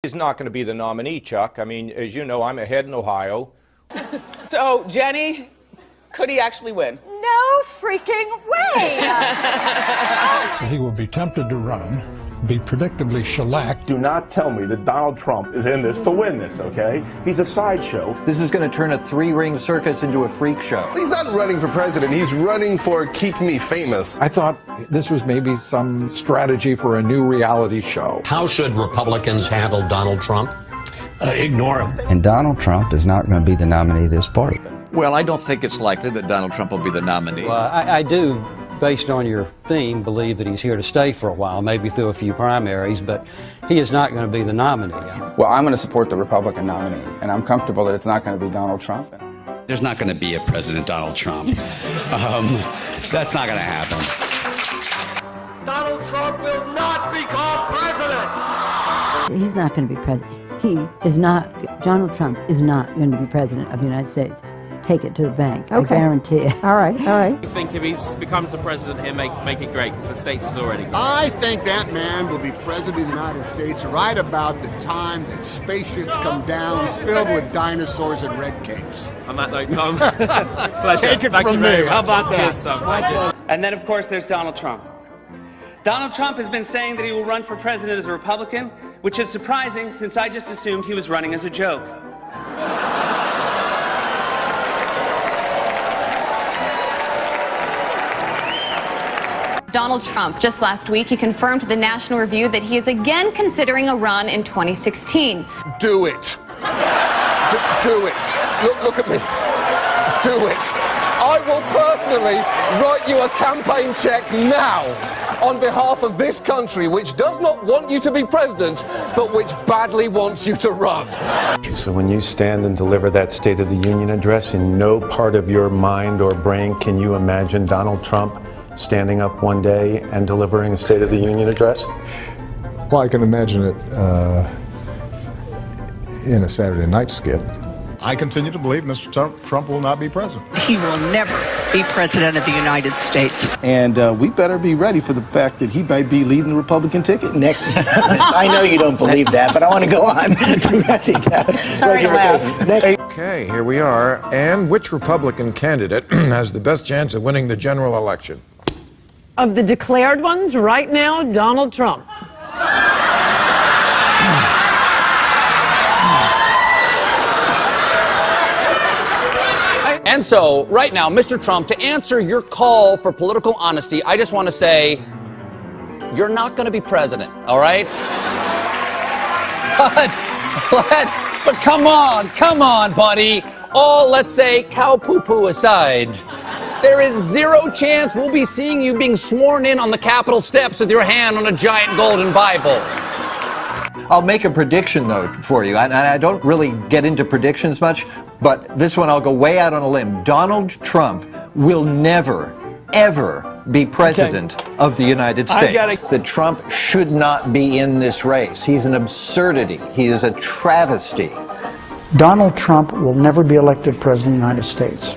He's not going to be the nominee, Chuck. I mean, as you know, I'm ahead in Ohio. So, Jenny, could he actually win? No freaking way! He will be tempted to run, be predictably shellacked. Do not tell me that Donald Trump is in this to win this, okay? He's a sideshow. This is going to turn a three-ring circus into a freak show. He's not running for president. He's running for Keep Me Famous. I thought this was maybe some strategy for a new reality show. How should Republicans handle Donald Trump? Ignore him. And Donald Trump is not going to be the nominee of this party. Well, I don't think it's likely that Donald Trump will be the nominee. Well, I do, based on your theme, believe that he's here to stay for a while, maybe through a few primaries, but he is not going to be the nominee. Well, I'm going to support the Republican nominee, and I'm comfortable that it's not going to be Donald Trump. There's not going to be a President Donald Trump. That's not going to happen. Donald Trump will not become president. He's not going to be president. Donald Trump is not going to be president of the United States. Take it to the bank. Okay. I guarantee it. All right. I think if he becomes the president, he'll make it great, because the states is already great. I think that man will be president of the United States right about the time that spaceships come down filled with dinosaurs and red capes. On that note, Tom, take it from me. How about that? Cheers, Tom. And then, of course, there's Donald Trump. Donald Trump has been saying that he will run for president as a Republican, which is surprising since I just assumed he was running as a joke. Donald Trump, just last week, he confirmed to the National Review that he is again considering a run in 2016. Do it. Do it. Look at me. Do it. I will personally write you a campaign check now on behalf of this country, which does not want you to be president, but which badly wants you to run. So when you stand and deliver that State of the Union address, in no part of your mind or brain can you imagine Donald Trump standing up one day and delivering a State of the Union address? Well, I can imagine it in a Saturday night skit. I continue to believe Mr. Trump will not be president. He will never be president of the United States. And we better be ready for the fact that he might be leading the Republican ticket next. I know you don't believe that, but I want to go on to write it down. Sorry to laugh. Okay, here we are. And which Republican candidate has the best chance of winning the general election? Of the declared ones, right now, Donald Trump. And so, right now, Mr. Trump, to answer your call for political honesty, I just want to say, you're not going to be president, all right? But come on, buddy. All, let's say, cow poo-poo aside, there is zero chance we'll be seeing you being sworn in on the Capitol steps with your hand on a giant golden Bible. I'll make a prediction, though, for you. And I don't really get into predictions much, but this one I'll go way out on a limb. Donald Trump will never, ever be president of the United States. That Trump should not be in this race. He's an absurdity. He is a travesty. Donald Trump will never be elected president of the United States.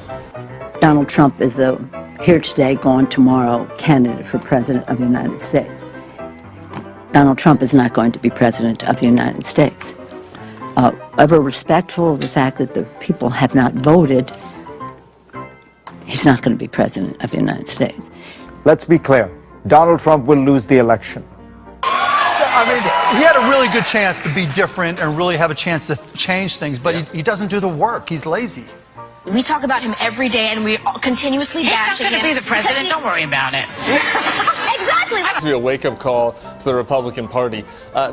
Donald Trump is the here today, gone tomorrow candidate for president of the United States. Donald Trump is not going to be president of the United States. Ever respectful of the fact that the people have not voted, he's not going to be president of the United States. Let's be clear. Donald Trump will lose the election. I mean, he had a really good chance to be different and really have a chance to change things, but he doesn't do the work. He's lazy. We talk about him every day, and we continuously bash him. He's not going to be the president. Don't worry about it. Exactly. This will be a wake-up call to the Republican Party.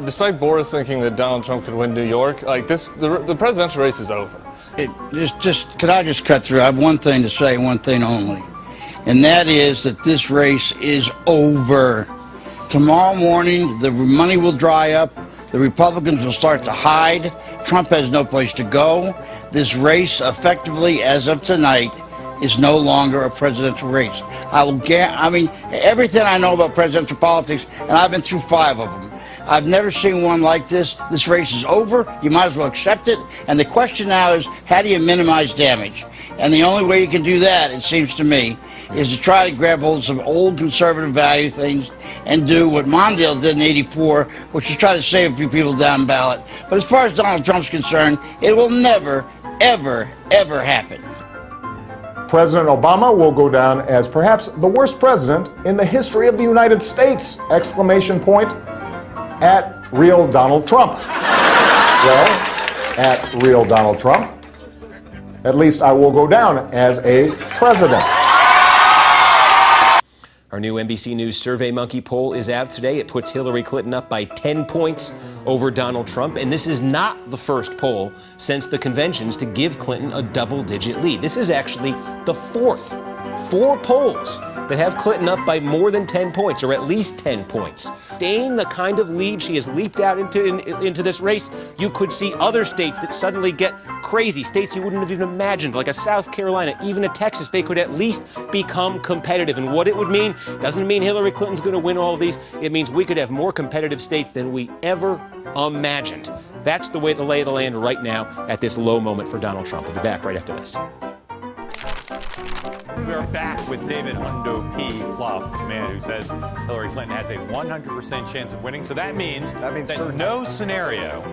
Despite Boris thinking that Donald Trump could win New York, like this, the presidential race is over. Could I just cut through? I have one thing to say, one thing only, and that is that this race is over. Tomorrow morning, the money will dry up. The Republicans will start to hide. Trump has no place to go. This race, effectively, as of tonight, is no longer a presidential race. I mean, everything I know about presidential politics, and I've been through 5 of them, I've never seen one like this. This race is over. You might as well accept it. And the question now is, how do you minimize damage? And the only way you can do that, it seems to me, is to try to grab hold of some old conservative value things and do what Mondale did in '84, which is try to save a few people down ballot. But as far as Donald Trump's concerned, it will never, ever, ever happen. President Obama will go down as perhaps the worst president in the history of the United States! Exclamation point at real Donald Trump. Well, at real Donald Trump, at least I will go down as a president. Our new NBC News SurveyMonkey poll is out today. It puts Hillary Clinton up by 10 points over Donald Trump. And this is not the first poll since the conventions to give Clinton a double-digit lead. This is actually the fourth. 4 polls that have Clinton up by more than 10 points, or at least 10 points. Staying the kind of lead she has leaped out into this race, you could see other states that suddenly get crazy, states you wouldn't have even imagined, like a South Carolina, even a Texas. They could at least become competitive. And what it would mean doesn't mean Hillary Clinton's going to win all of these. It means we could have more competitive states than we ever imagined. That's the way the lay of the land right now at this low moment for Donald Trump. We'll be back right after this. We are back with David Hundo P. Plouffe, the man who says Hillary Clinton has a 100% chance of winning. So that means that no scenario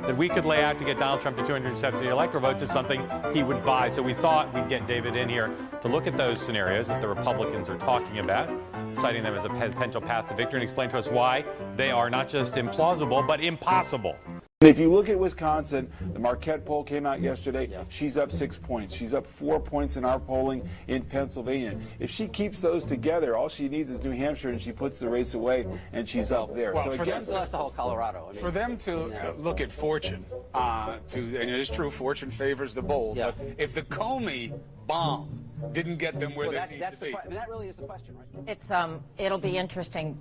that we could lay out to get Donald Trump to 270 electoral votes is something he would buy. So we thought we'd get David in here to look at those scenarios that the Republicans are talking about, citing them as a potential path to victory, and explain to us why they are not just implausible, but impossible. And if you look at Wisconsin, the Marquette poll came out yesterday. She's up 6 points. She's up 4 points in our polling in Pennsylvania. If she keeps those together, all she needs is New Hampshire, and she puts the race away, and she's up there. Well, so for again, them, the whole Colorado. For them to look at fortune, and it is true, fortune favors the bold. But if the Comey bomb didn't get them where they need to be, that really is the question, right? It's it'll be interesting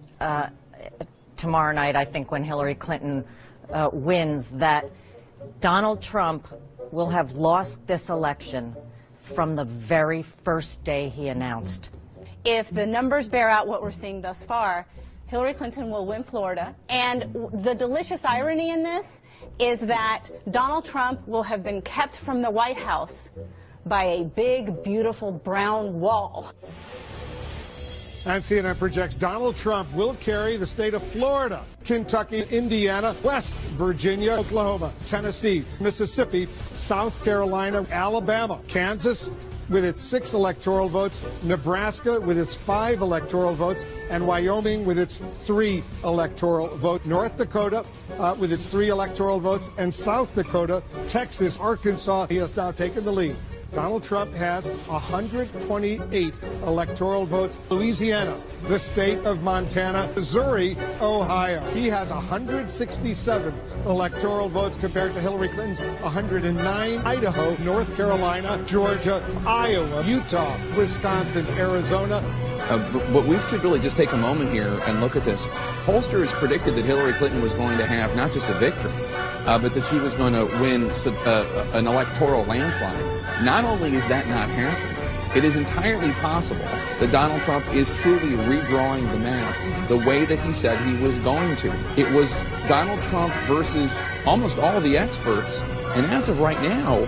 tomorrow night, I think, when Hillary Clinton wins, that Donald Trump will have lost this election from the very first day he announced. If the numbers bear out what we're seeing thus far, Hillary Clinton will win Florida. And the delicious irony in this is that Donald Trump will have been kept from the White House by a big, beautiful brown wall. And CNN projects Donald Trump will carry the state of Florida, Kentucky, Indiana, West Virginia, Oklahoma, Tennessee, Mississippi, South Carolina, Alabama, Kansas with its 6 electoral votes, Nebraska with its 5 electoral votes, and Wyoming with its 3 electoral votes, North Dakota with its 3 electoral votes, and South Dakota, Texas, Arkansas. He has now taken the lead. Donald Trump has 128 electoral votes. Louisiana, the state of Montana, Missouri, Ohio. He has 167 electoral votes compared to Hillary Clinton's 109. Idaho, North Carolina, Georgia, Iowa, Utah, Wisconsin, Arizona. But we should really just take a moment here and look at this. Pollsters predicted that Hillary Clinton was going to have not just a victory, but that she was going to win an electoral landslide. Not only is that not happening, it is entirely possible that Donald Trump is truly redrawing the map the way that he said he was going to. It was Donald Trump versus almost all the experts, and as of right now,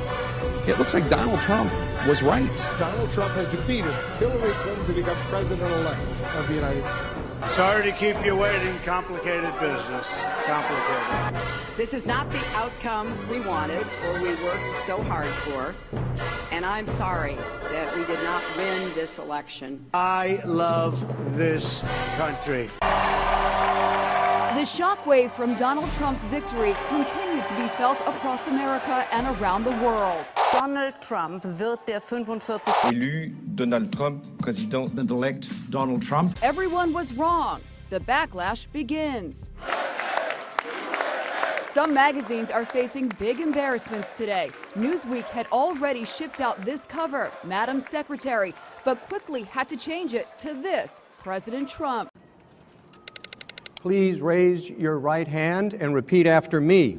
it looks like Donald Trump was right. Donald Trump has defeated Hillary Clinton to become president-elect of the United States. Sorry to keep you waiting. Complicated business. Complicated. This is not the outcome we wanted or we worked so hard for. And I'm sorry that we did not win this election. I love this country. The shockwaves from Donald Trump's victory continue to be felt across America and around the world. Donald Trump wird der 45. Élu Donald Trump, President-elect Donald Trump. Everyone was wrong. The backlash begins. Some magazines are facing big embarrassments today. Newsweek had already shipped out this cover, Madam Secretary, but quickly had to change it to this, President Trump. Please raise your right hand and repeat after me.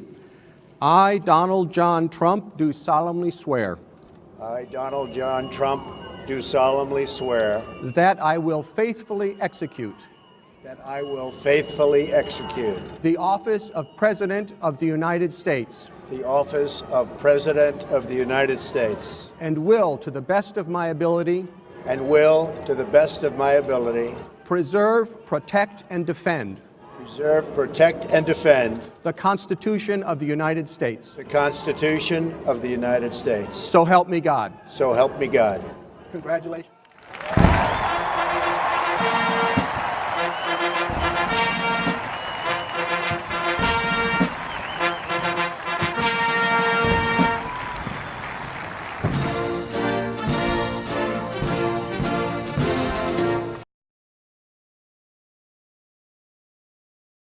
I, Donald John Trump, do solemnly swear. I, Donald John Trump, do solemnly swear. That I will faithfully execute. That I will faithfully execute. The office of President of the United States. the office of President of the United States, and will, to the best of my ability, preserve, protect, and defend the Constitution of the United States. the United States. So help me God. So help me God. Congratulations.